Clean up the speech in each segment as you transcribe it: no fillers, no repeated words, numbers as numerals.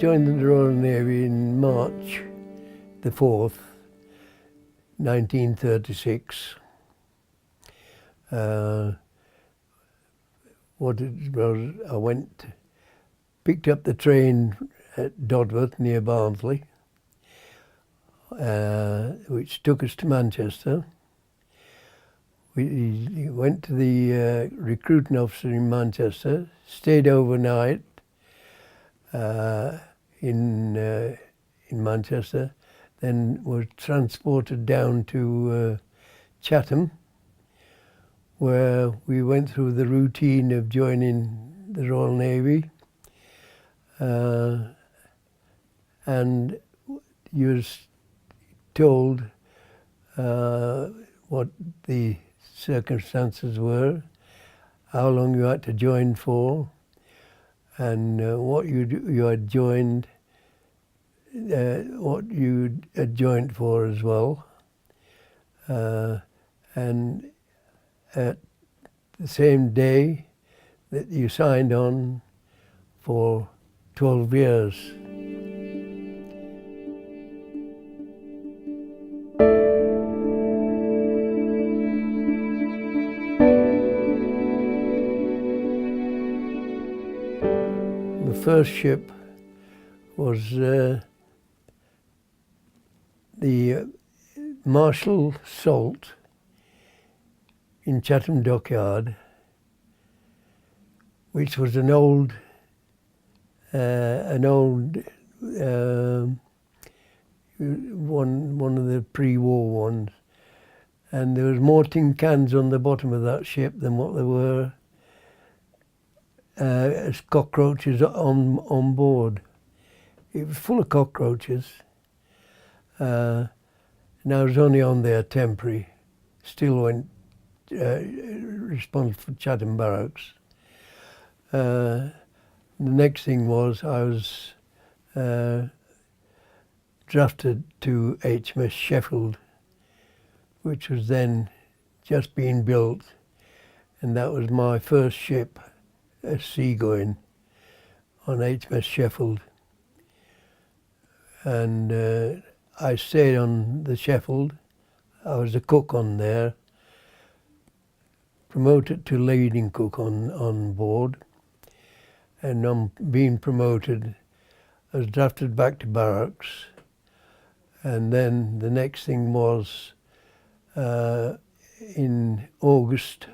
joined the Royal Navy in March the 4th, 1936. What it was, I picked up the train at Dodworth near Barnsley, which took us to Manchester. We went to the recruiting officer in Manchester, stayed overnight in Manchester, then was transported down to Chatham, where we went through the routine of joining the Royal Navy, and you was told what the circumstances were, how long you had to join for, and what you had joined, what you had joined for as well, and at the same day that you signed on for 12 years. The first ship was the Marshall Salt in Chatham Dockyard, which was an old one of the pre-war ones, and there was more tin cans on the bottom of that ship than what there were as cockroaches on board. It was full of cockroaches, and I was only on there temporary. Still went responsible for Chatham Barracks. The next thing was I was drafted to HMS Sheffield, which was then just being built, and that was my first ship seagoing on HMS Sheffield. And I stayed on the Sheffield. I was a cook on there, promoted to leading cook on board, and on being promoted, I was drafted back to barracks. And then the next thing was in August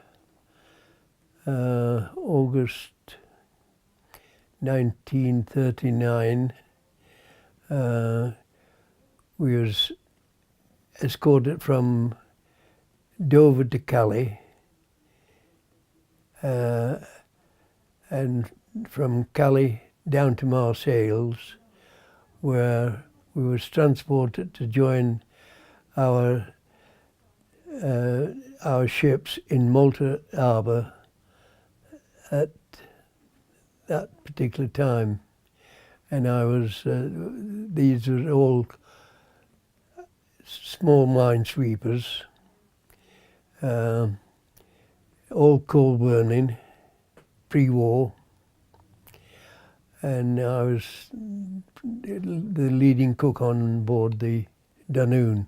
1939, we was escorted from Dover to Calais, and from Calais down to Marseilles, where we was transported to join our ships in Malta Harbour at that particular time. And I was, these were all small minesweepers, all coal burning, pre-war, and I was the leading cook on board the Dunoon.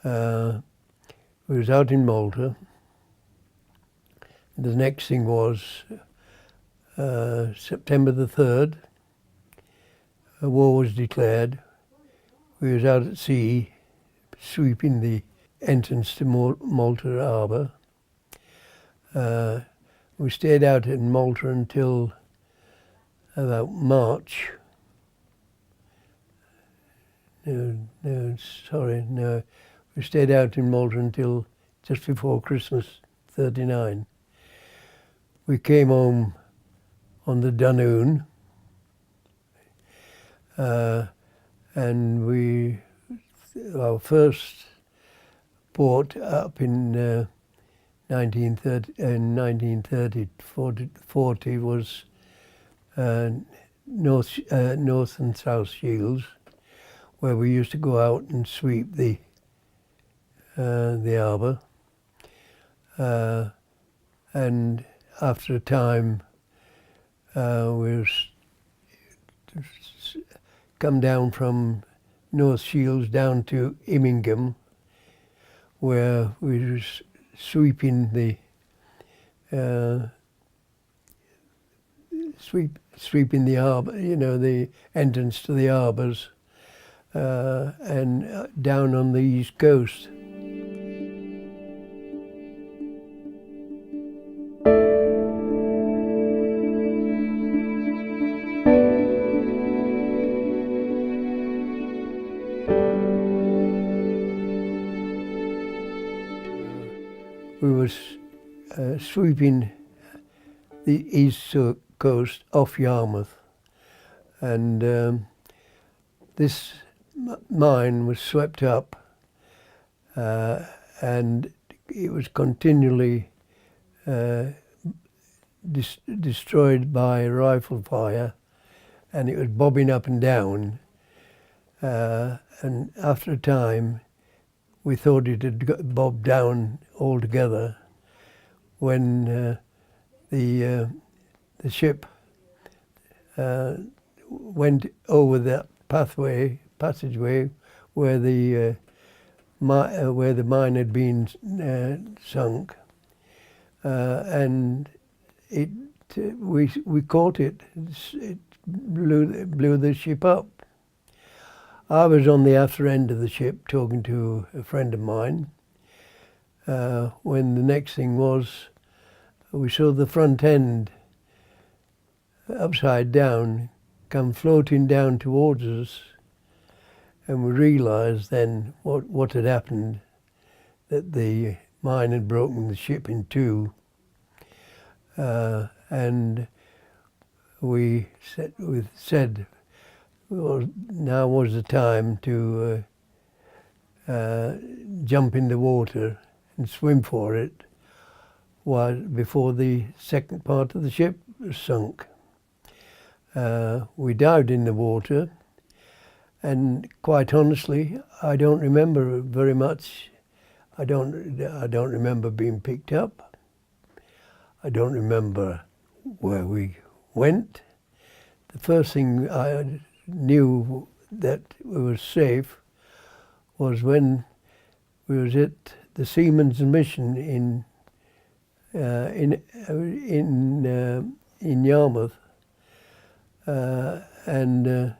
We was out in Malta. The next thing was September the 3rd, a war was declared. We was out at sea, sweeping the entrance to Malta Harbour. We stayed out in Malta until about March. No, we stayed out in Malta until just before Christmas, 39. We came home on the Dunoon, and our first port up in 1940 was North and South Shields, where we used to go out and sweep the harbour. And after a time, we was come down from North Shields down to Immingham, where we was sweeping the sweeping the harbour, you know, the entrance to the harbours, and down on the east coast. We was sweeping the east coast off Yarmouth, and this mine was swept up, and it was continually destroyed by rifle fire, and it was bobbing up and down, and after a time we thought it had bobbed down altogether when the ship went over that passageway where the mine had been sunk, and we caught it. It blew the ship up. I was on the after end of the ship talking to a friend of mine, when the next thing was we saw the front end upside down come floating down towards us, and we realised then what had happened, that the mine had broken the ship in two, and we said well, now was the time to jump in the water and swim for it before the second part of the ship was sunk. We dived in the water, and quite honestly, I don't remember very much. I don't remember being picked up. I don't remember where we went. The first thing I knew that we were safe was when we was at the Seamen's Mission in Yarmouth, and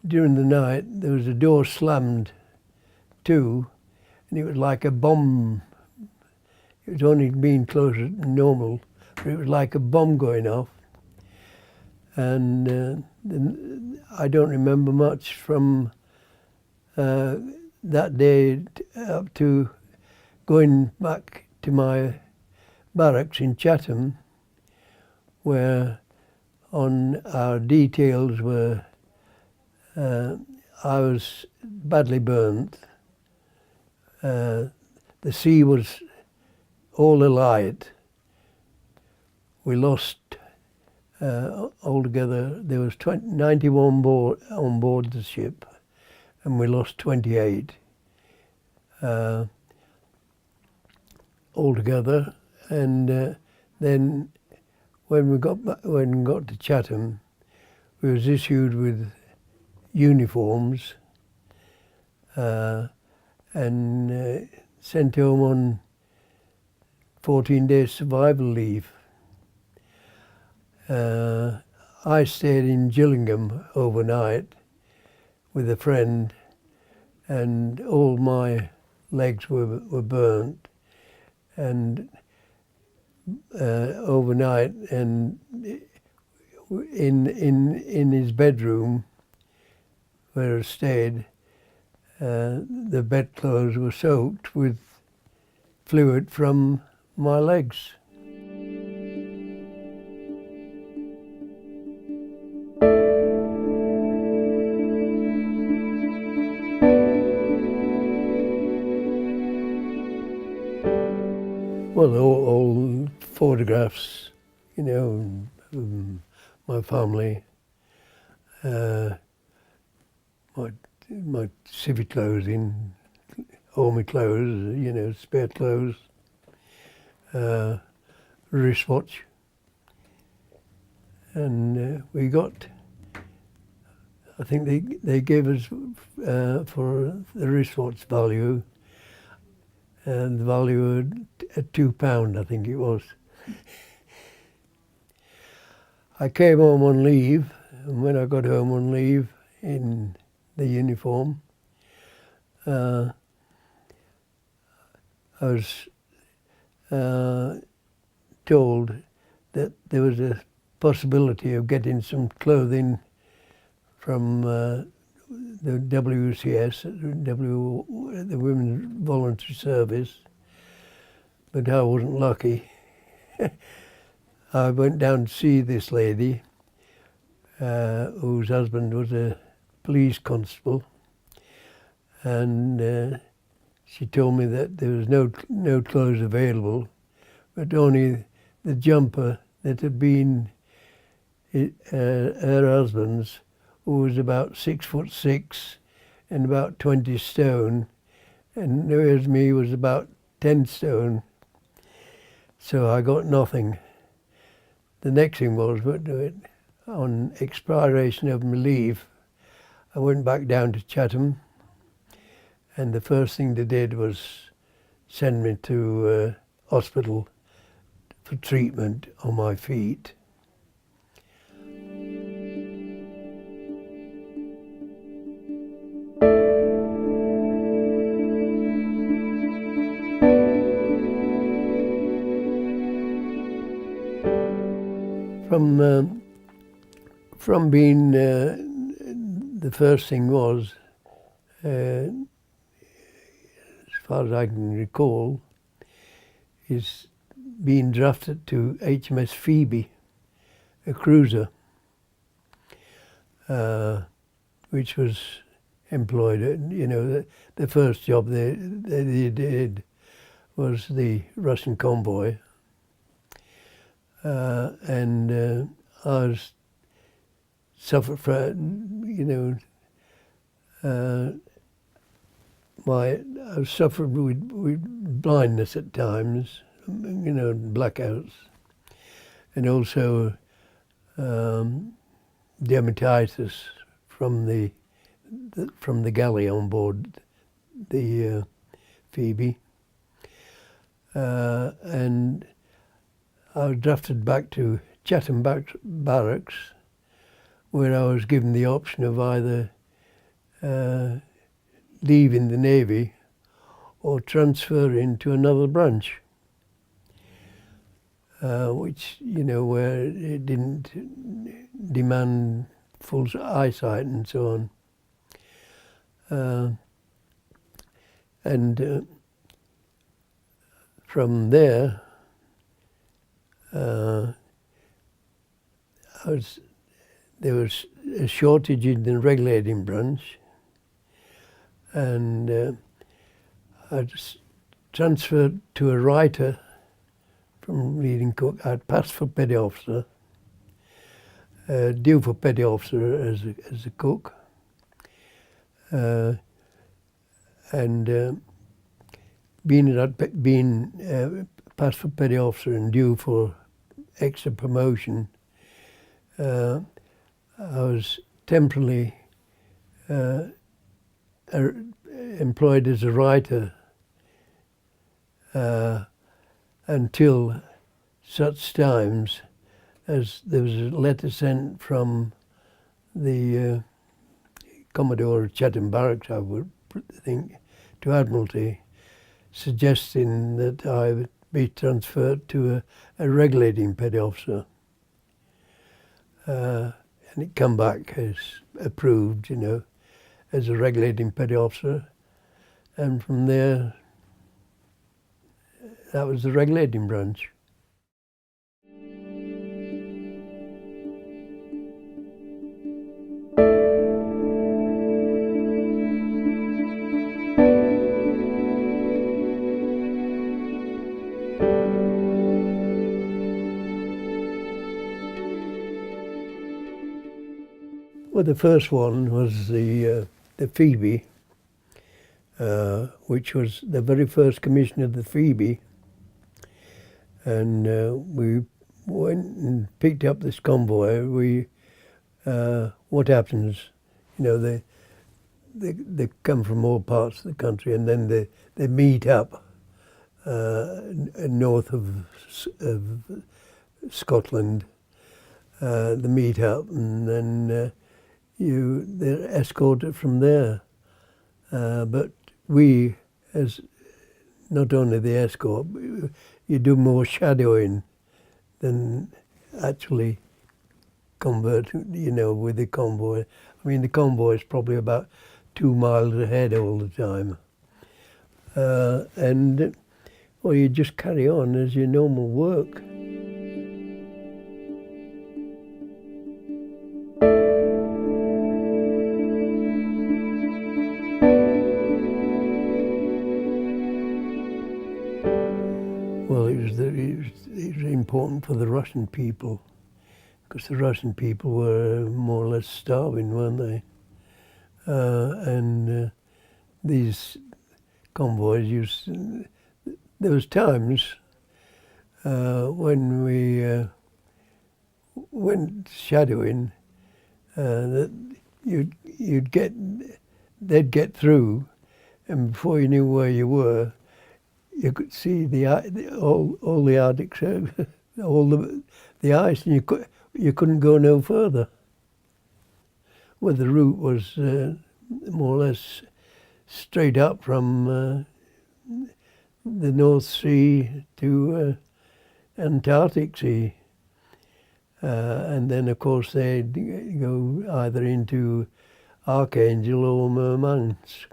during the night there was a door slammed to, and it was like a bomb. It was only being closer than normal, but it was like a bomb going off. And I don't remember much from that day up to going back to my barracks in Chatham, where on our details were I was badly burnt. The sea was all alight. We lost altogether, there was 91 on board the ship, and we lost 28 altogether. And then when we got to Chatham, we was issued with uniforms and sent home on 14 days survival leave. I stayed in Gillingham overnight with a friend, and all my legs were burnt, and overnight, and in his bedroom where I stayed, the bedclothes were soaked with fluid from my legs. Well, all photographs, you know, my family, my civic clothing, army clothes, you know, spare clothes, wristwatch, and we got I think they gave us for the wristwatch value, and the value at £2, I think it was. I came home on leave, and when I got home on leave in the uniform, I was told that there was a possibility of getting some clothing from the WCS, the Women's Voluntary Service, but I wasn't lucky. I went down to see this lady, whose husband was a police constable, and she told me that there was no clothes available, but only the jumper that had been her husband's, who was about 6'6" and about 20 stone, and whereas me was about 10 stone. So I got nothing. The next thing was, on expiration of my leave, I went back down to Chatham, and the first thing they did was send me to hospital for treatment on my feet. From being, the first thing was, as far as I can recall, is being drafted to HMS Phoebe, a cruiser, which was employed. The first job they did was the Russian convoy. And I was suffered from, I suffered with blindness at times, blackouts, and also dermatitis from the galley on board the Phoebe, and I was drafted back to Chatham Barracks, where I was given the option of either leaving the Navy or transferring to another branch, which, where it didn't demand full eyesight and so on. And from there, there was a shortage in the regulating branch, and I was transferred to a writer from leading cook. I'd passed for petty officer, due for petty officer as a cook, and being passed for petty officer and due for extra promotion, I was temporarily employed as a writer until such times as there was a letter sent from the Commodore of Chatham Barracks, I would think, to Admiralty, suggesting that I would be transferred to a regulating petty officer. And it come back as approved, as a regulating petty officer. And from there, that was the regulating branch. Well, the first one was the Phoebe, which was the very first commission of the Phoebe, and we went and picked up this convoy. What happens, You know, they come from all parts of the country, and then they meet up north of Scotland. They meet up, and then they're escorted from there. But we, as not only the escort, you do more shadowing than actually convert, you know, with the convoy. I mean, the convoy is probably about 2 miles ahead all the time. And, well, you just carry on as your normal work. Well, it was important for the Russian people, because the Russian people were more or less starving, weren't they? And these convoys there was times when we went shadowing that they'd get through, and before you knew where you were, you could see all the Arctic Circle, all the ice, and you couldn't go no further. Well, the route was more or less straight up from the North Sea to Antarctic Sea. And then, of course, they'd go either into Archangel or Murmansk.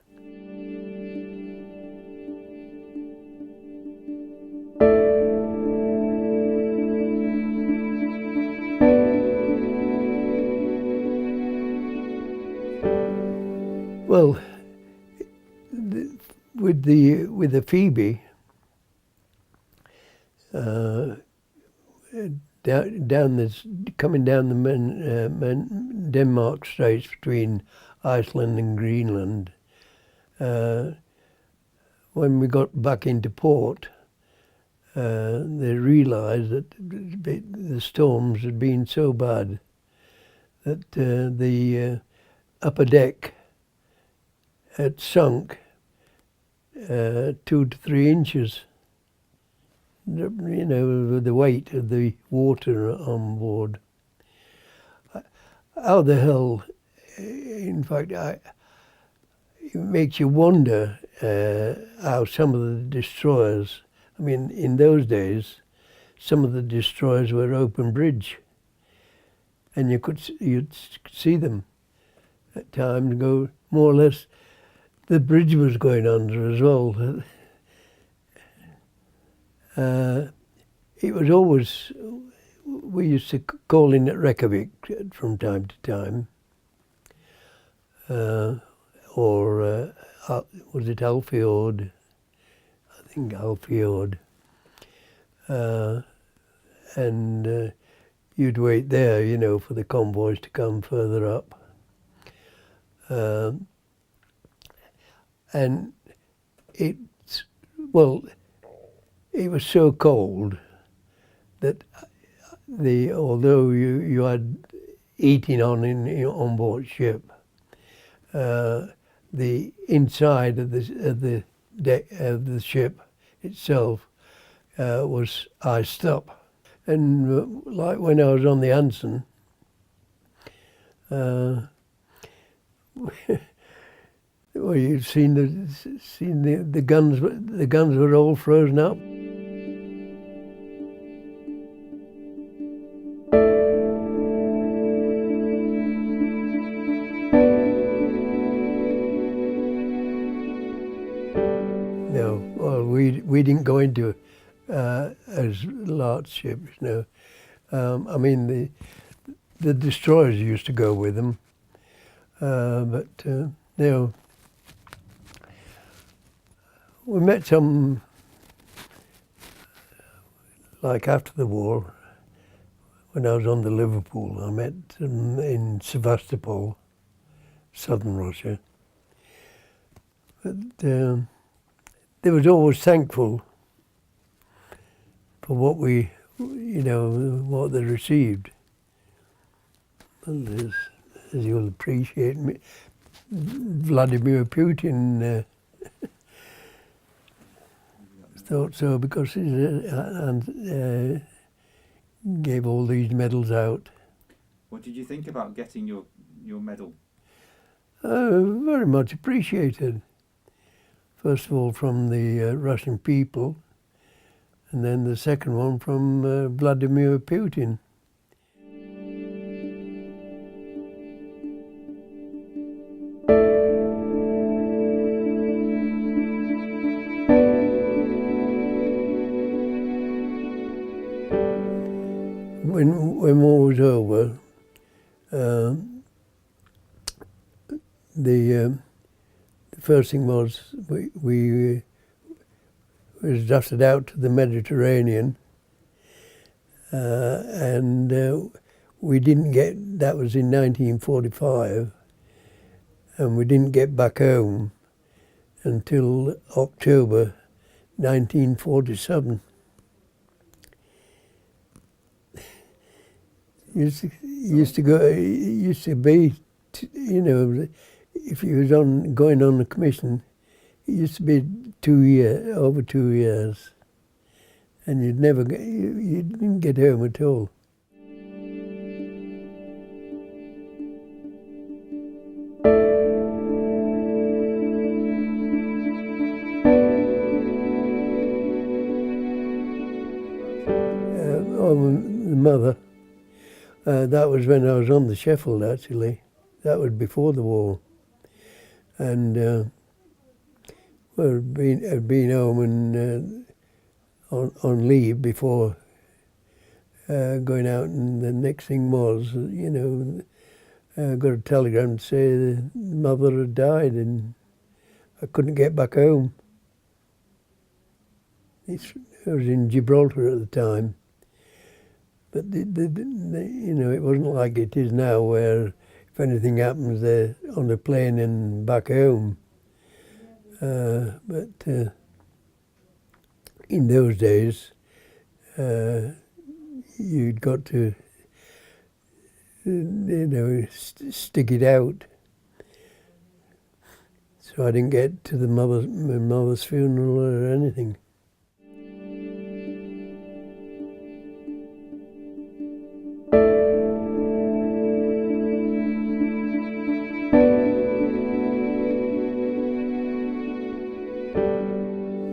Well, with the Phoebe, coming down the Denmark Straits between Iceland and Greenland, when we got back into port, they realised that the storms had been so bad that the upper deck had sunk 2 to 3 inches. You know, with the weight of the water on board. How the hell, in fact, it makes you wonder how some of the destroyers, I mean, in those days, some of the destroyers were open bridge, and you'd see them at times go more or less. The bridge was going under as well. It was always, we used to call in at Reykjavik from time to time, or was it Alfjord? I think Alfjord. And you'd wait there, you know, for the convoys to come further up. And it was so cold that although you had eating on board ship, the inside of the deck of the ship itself was iced up. And like when I was on the Anson, well, you'd seen the guns. The guns were all frozen up. No, well, we didn't go into as large ships. No, I mean the destroyers used to go with them, but no. We met some, like after the war, when I was on the Liverpool, I met them in Sevastopol, southern Russia. But they was always thankful for what what they received. Well, as you'll appreciate, Vladimir Putin thought so, because he gave all these medals out. What did you think about getting your medal? Very much appreciated. First of all from the Russian people, and then the second one from Vladimir Putin. When war was over, the first thing was we was drafted out to the Mediterranean, and we didn't get. That was in 1945, and we didn't get back home until October 1947. Used to be, you know, if you was going on a commission, it used to be over 2 years, and you didn't get home at all. The mother. That was when I was on the Sheffield, actually. That was before the war. And I'd been home and on leave before going out, and the next thing was, you know, I got a telegram to say the mother had died, and I couldn't get back home. I was in Gibraltar at the time. But you know, it wasn't like it is now, where if anything happens, they're on a plane and back home. But in those days, you'd got to, you know, stick it out. So I didn't get to my mother's funeral or anything.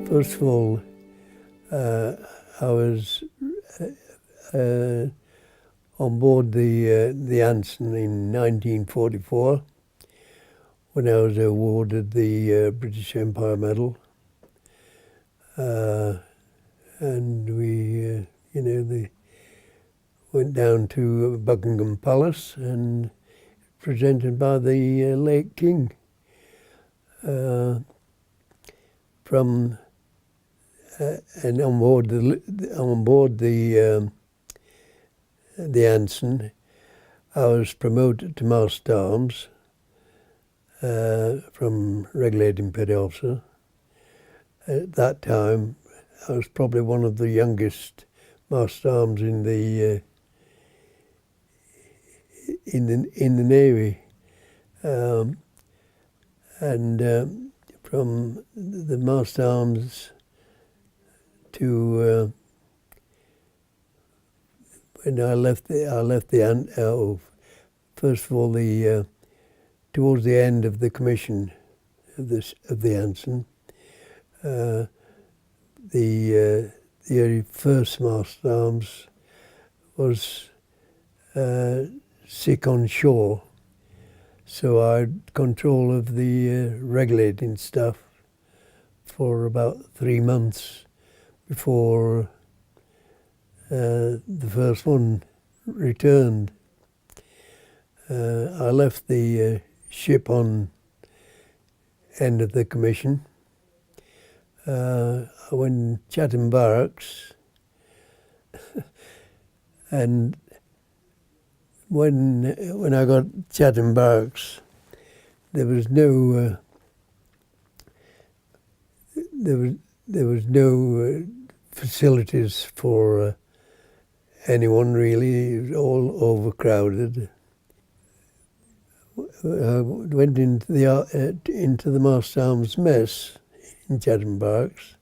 First of all, I was on board the Anson in 1944 when I was awarded the British Empire Medal, and we, you know, went down to Buckingham Palace and presented by the late King. And on board the Anson, I was promoted to mast arms from regulating petty officer. At that time, I was probably one of the youngest mast arms in the Navy, and from the mast arms to when I left first of all towards the end of the commission of the Anson, the first mast arms was sick on shore, so I had control of the regulating stuff for about 3 months before the first one returned. I left the ship on end of the commission. I went to Chatham Barracks, and when I got Chatham Barracks, there was no facilities for anyone really. It was all overcrowded. went into the Master Arms mess in Chatham Barracks,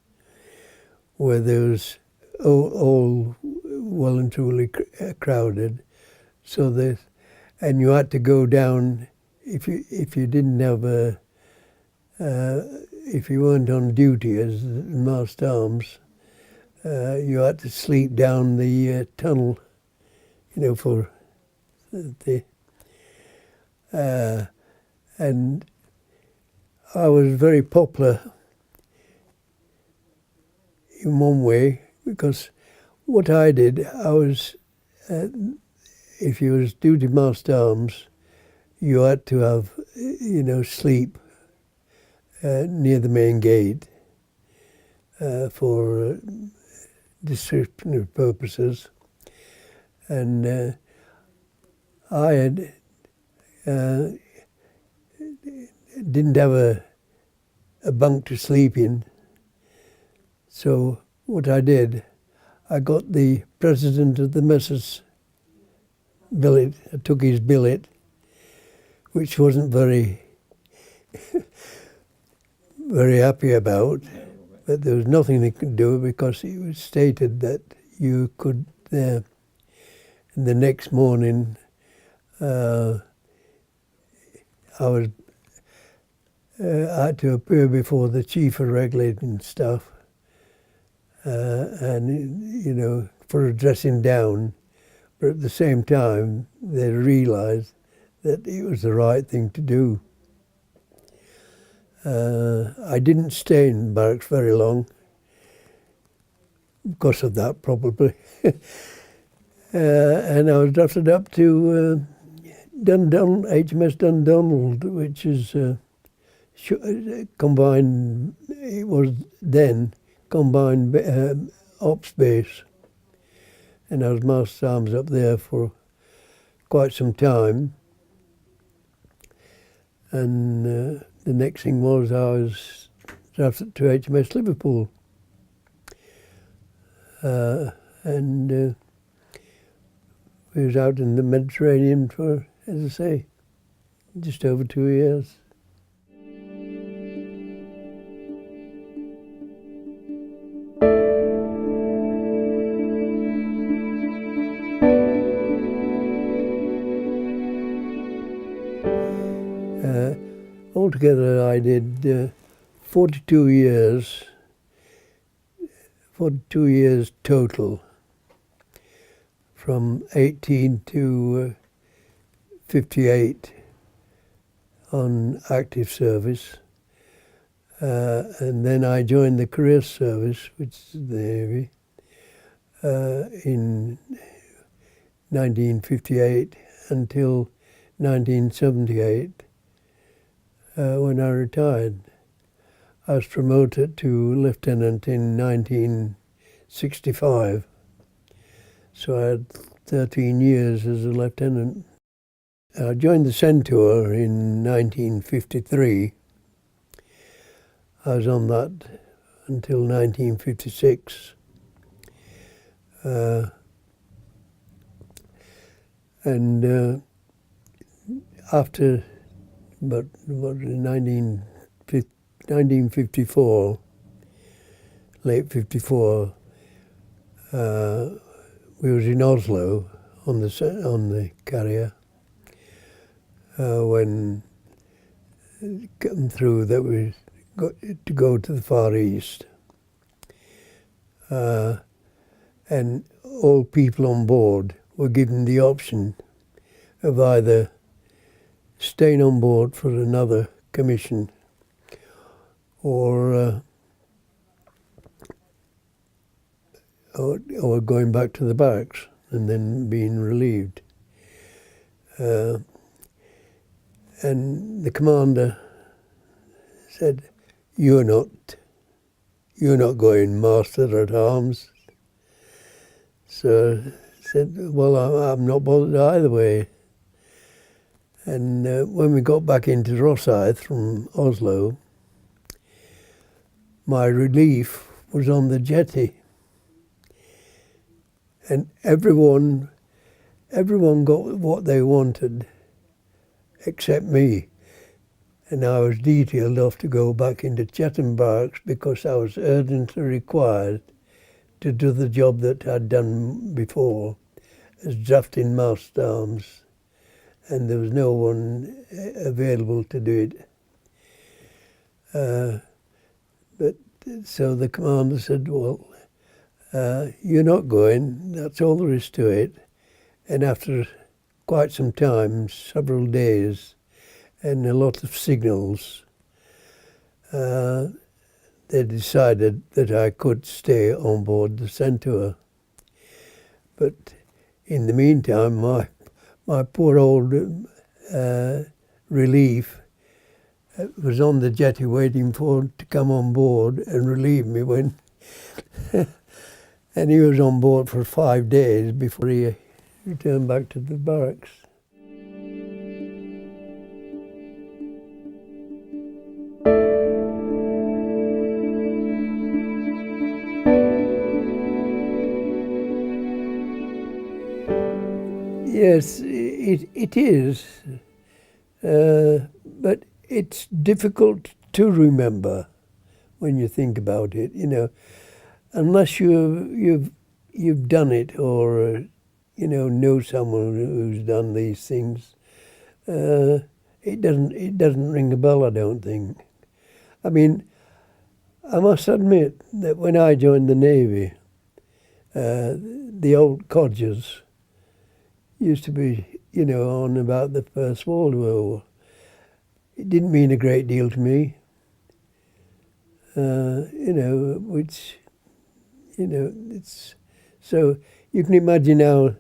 where there was all well and truly crowded. So and you had to go down if you didn't have if you weren't on duty as Master Arms, you had to sleep down the tunnel, for the. And I was very popular in one way, because what I did, I was, if you was duty Master Arms, you had to have, sleep near the main gate for disciplinary purposes. And I had didn't have a bunk to sleep in. So what I did, I got the president of the mess's billet. I took his billet, which wasn't very happy about, but there was nothing they could do, because it was stated that you could, the next morning, I had to appear before the chief of regulating staff, and for a dressing down. But at the same time, they realised that it was the right thing to do. I didn't stay in barracks very long because of that, probably. And I was drafted up to HMS Dundonald, which is combined. It was then combined ops base, and I was Master Arms up there for quite some time. And the next thing was I was drafted to HMS Liverpool, and we was out in the Mediterranean for, as I say, just over 2 years. Altogether, I did 42 years total, from 18 to 58 on active service. And then I joined the career service, which is the Navy, in 1958 until 1978. When I retired. I was promoted to lieutenant in 1965, so I had 13 years as a lieutenant. I joined the Centaur in 1953. I was on that until 1956. And after but in 1954, late 54, we was in Oslo on the carrier when it came through that we got to go to the Far East, and all people on board were given the option of either staying on board for another commission or going back to the barracks and then being relieved. And the commander said, "You're not going Master at Arms." So I said, "Well, I'm not bothered either way." And when we got back into Rosyth from Oslo, my relief was on the jetty. And everyone got what they wanted except me. And I was detailed off to go back into Chatham Barracks because I was urgently required to do the job that I'd done before as drafting mast arms, and there was no one available to do it. But so the commander said, well, you're not going, that's all there is to it. And after quite some time, several days, and a lot of signals, they decided that I could stay on board the Centaur. But in the meantime, my poor old relief was on the jetty waiting to come on board and relieve me when... And he was on board for 5 days before he returned back to the barracks. Yes, it is, but it's difficult to remember when you think about it. You know, unless you've done it or know someone who's done these things, it doesn't ring a bell. I don't think. I mean, I must admit that when I joined the Navy, the old codgers used to be, on about the First World War. It didn't mean a great deal to me, it's... So you can imagine how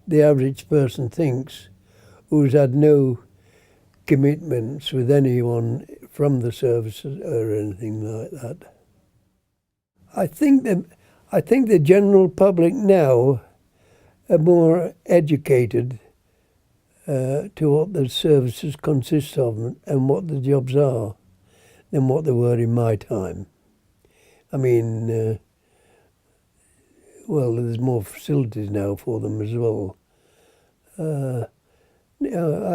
the average person thinks who's had no commitments with anyone from the services or anything like that. I think the general public now are more educated to what the services consist of and what the jobs are than what they were in my time. I mean, well, there's more facilities now for them as well. I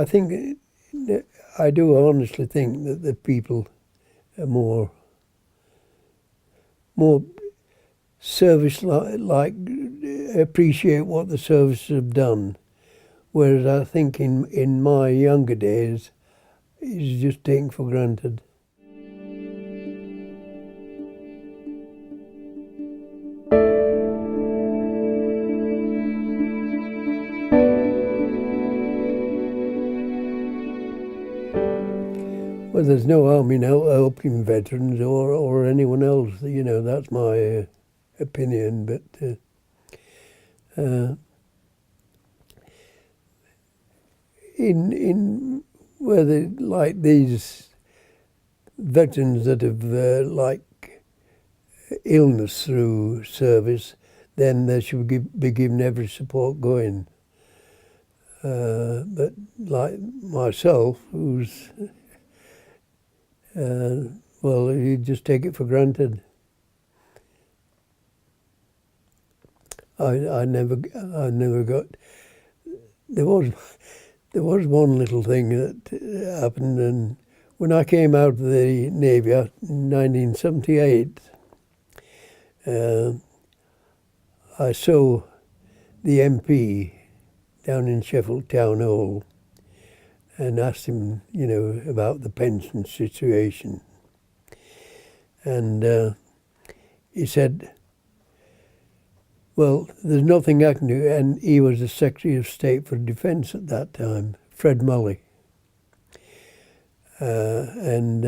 think, I do honestly think that the people are more service-like, appreciate what the services have done. Whereas I think in my younger days, it's just taken for granted. Well, there's no harm in helping veterans or anyone else. That's my opinion. But in whether like these veterans that have illness through service, then they should be given every support going. But like myself, who's well, you just take it for granted. I never got. There was one little thing that happened, and when I came out of the Navy in 1978, I saw the MP down in Sheffield Town Hall and asked him, about the pension situation. And he said, well, there's nothing I can do. And he was the Secretary of State for Defence at that time, Fred Mully. And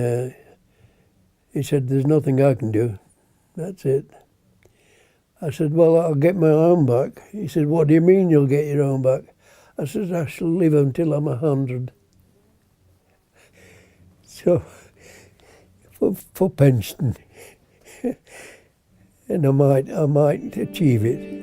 he said, there's nothing I can do. That's it. I said, well, I'll get my arm back. He said, what do you mean you'll get your arm back? I said, I shall live until I'm 100. So, for pension. And I might achieve it.